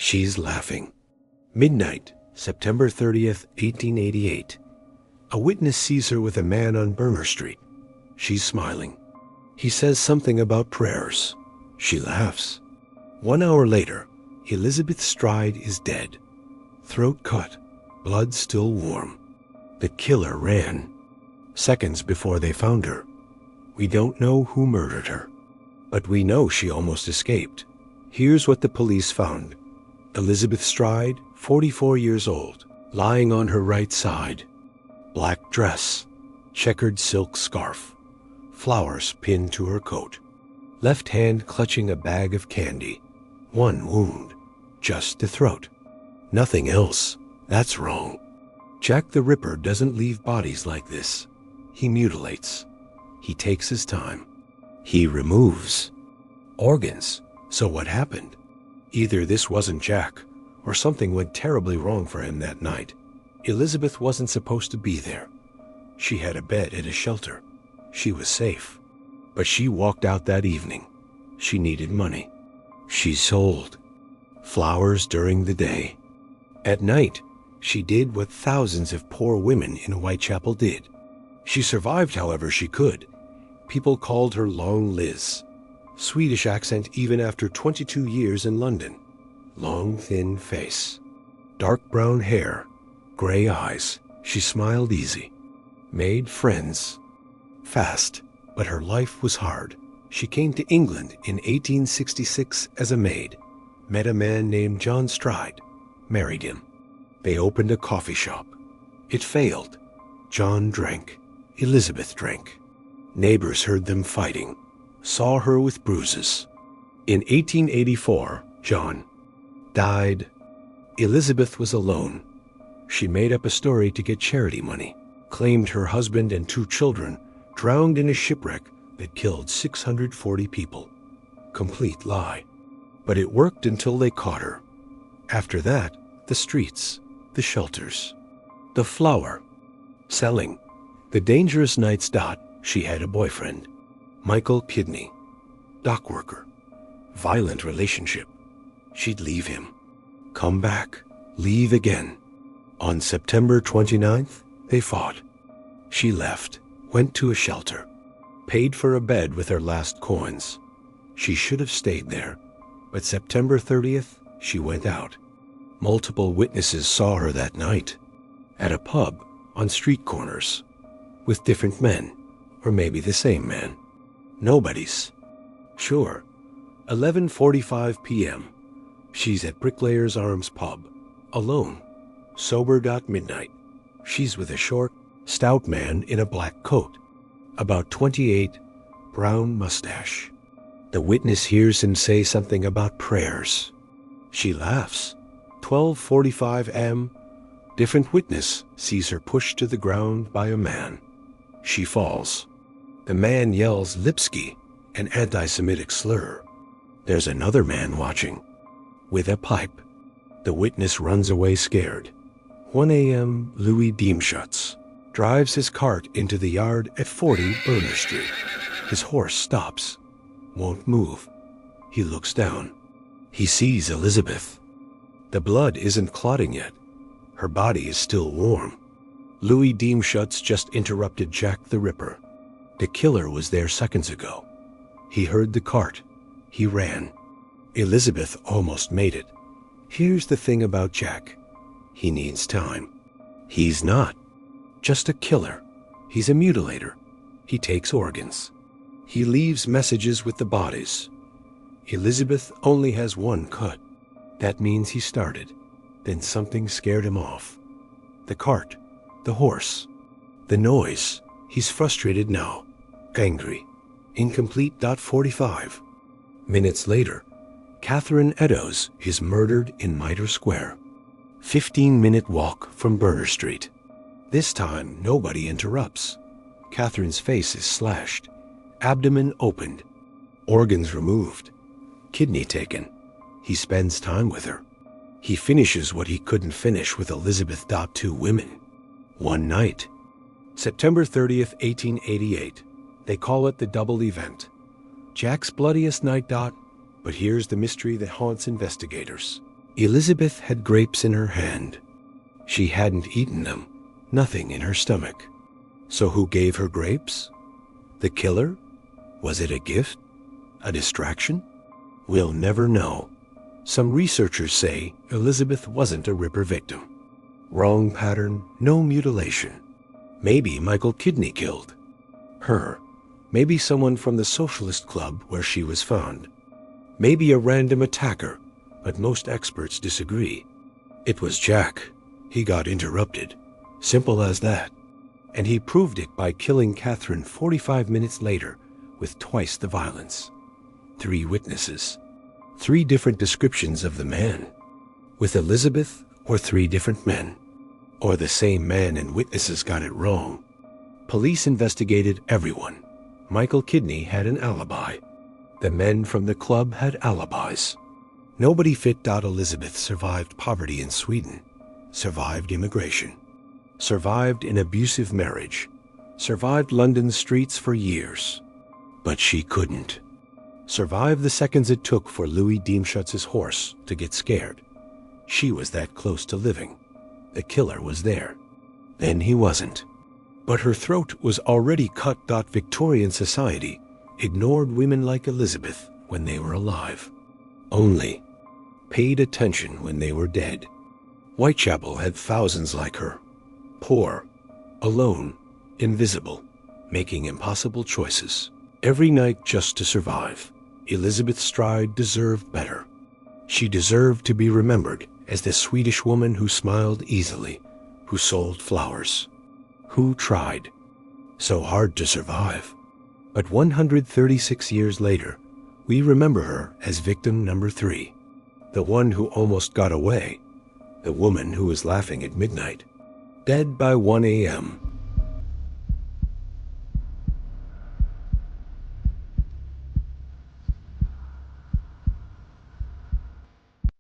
She's laughing. Midnight, September 30th, 1888. A witness sees her with a man on Burner Street. She's smiling. He says something about prayers. She laughs. 1 hour later, Elizabeth Stride is dead. Throat cut, blood still warm. The killer ran. Seconds before they found her. We don't know who murdered her, but we know she almost escaped. Here's what the police found. Elizabeth Stride, 44 years old, lying on her right side. Black dress, checkered silk scarf, flowers pinned to her coat. Left hand clutching a bag of candy. One wound, just the throat. Nothing else. That's wrong. Jack the Ripper doesn't leave bodies like this. He mutilates. He takes his time. He removes organs. So what happened? Either this wasn't Jack, or something went terribly wrong for him that night. Elizabeth wasn't supposed to be there. She had a bed at a shelter. She was safe. But she walked out that evening. She needed money. She sold flowers during the day. At night, she did what thousands of poor women in Whitechapel did. She survived however she could. People called her Long Liz. Swedish accent even after 22 years in London. Long, thin face. Dark brown hair. Gray eyes. She smiled easy. Made friends. Fast, but her life was hard. She came to England in 1866 as a maid. Met a man named John Stride. Married him. They opened a coffee shop. It failed. John drank. Elizabeth drank. Neighbors heard them fighting. Saw her with bruises. In 1884, John died. Elizabeth was alone. She made up a story to get charity money. Claimed her husband and 2 children drowned in a shipwreck that killed 640 people. Complete lie. But it worked until they caught her. After that, the streets, the shelters, the flower, selling. The dangerous nights. She had a boyfriend, Michael Kidney, dock worker, violent relationship. She'd leave him, come back, leave again. On September 29th, they fought. She left, went to a shelter, paid for a bed with her last coins. She should have stayed there, but September 30th, she went out. Multiple witnesses saw her that night, at a pub, on street corners, with different men, or maybe the same man. Nobody's sure. 11:45 p.m. She's at Bricklayers Arms pub, alone, sober. Midnight. She's with a short, stout man in a black coat, about 28, brown mustache. The witness hears him say something about prayers. She laughs. 12:45 a.m. Different witness sees her pushed to the ground by a man. She falls. The man yells Lipsky, an anti-Semitic slur. There's another man watching, with a pipe. The witness runs away scared. 1 a.m. Louis Diemschutz drives his cart into the yard at 40 Burner Street. His horse stops, won't move. He looks down. He sees Elizabeth. The blood isn't clotting yet. Her body is still warm. Louis Diemschutz just interrupted Jack the Ripper. The killer was there seconds ago. He heard the cart. He ran. Elizabeth almost made it. Here's the thing about Jack. He needs time. He's not just a killer. He's a mutilator. He takes organs. He leaves messages with the bodies. Elizabeth only has 1 cut. That means he started. Then something scared him off. The cart. The horse. The noise. He's frustrated now. Angry. Incomplete. 45. Minutes later, Catherine Eddowes is murdered in Mitre Square. 15-minute walk from Burner Street. This time, nobody interrupts. Catherine's face is slashed. Abdomen opened. Organs removed. Kidney taken. He spends time with her. He finishes what he couldn't finish with Elizabeth. 2 women. One night. September 30th, 1888. They call it the double event. Jack's bloodiest night. But here's the mystery that haunts investigators. Elizabeth had grapes in her hand. She hadn't eaten them, nothing in her stomach. So who gave her grapes? The killer? Was it a gift? A distraction? We'll never know. Some researchers say Elizabeth wasn't a Ripper victim. Wrong pattern, no mutilation. Maybe Michael Kidney killed her. Maybe someone from the socialist club where she was found. Maybe a random attacker, but most experts disagree. It was Jack. He got interrupted. Simple as that. And he proved it by killing Catherine 45 minutes later with twice the violence. 3 witnesses. 3 different descriptions of the man. With Elizabeth or 3 different men. Or the same man and witnesses got it wrong. Police investigated everyone. Michael Kidney had an alibi. The men from the club had alibis. Nobody fit. Elizabeth survived poverty in Sweden, survived immigration, survived an abusive marriage, survived London streets for years. But she couldn't survive the seconds it took for Louis Diemschutz's horse to get scared. She was that close to living. The killer was there. Then he wasn't. But her throat was already cut. Victorian society ignored women like Elizabeth when they were alive. Only paid attention when they were dead. Whitechapel had thousands like her. Poor, alone, invisible, making impossible choices. Every night just to survive. Elizabeth Stride deserved better. She deserved to be remembered as the Swedish woman who smiled easily, who sold flowers, who tried so hard to survive. But 136 years later, we remember her as victim number 3, the one who almost got away, the woman who was laughing at midnight, dead by 1 a.m.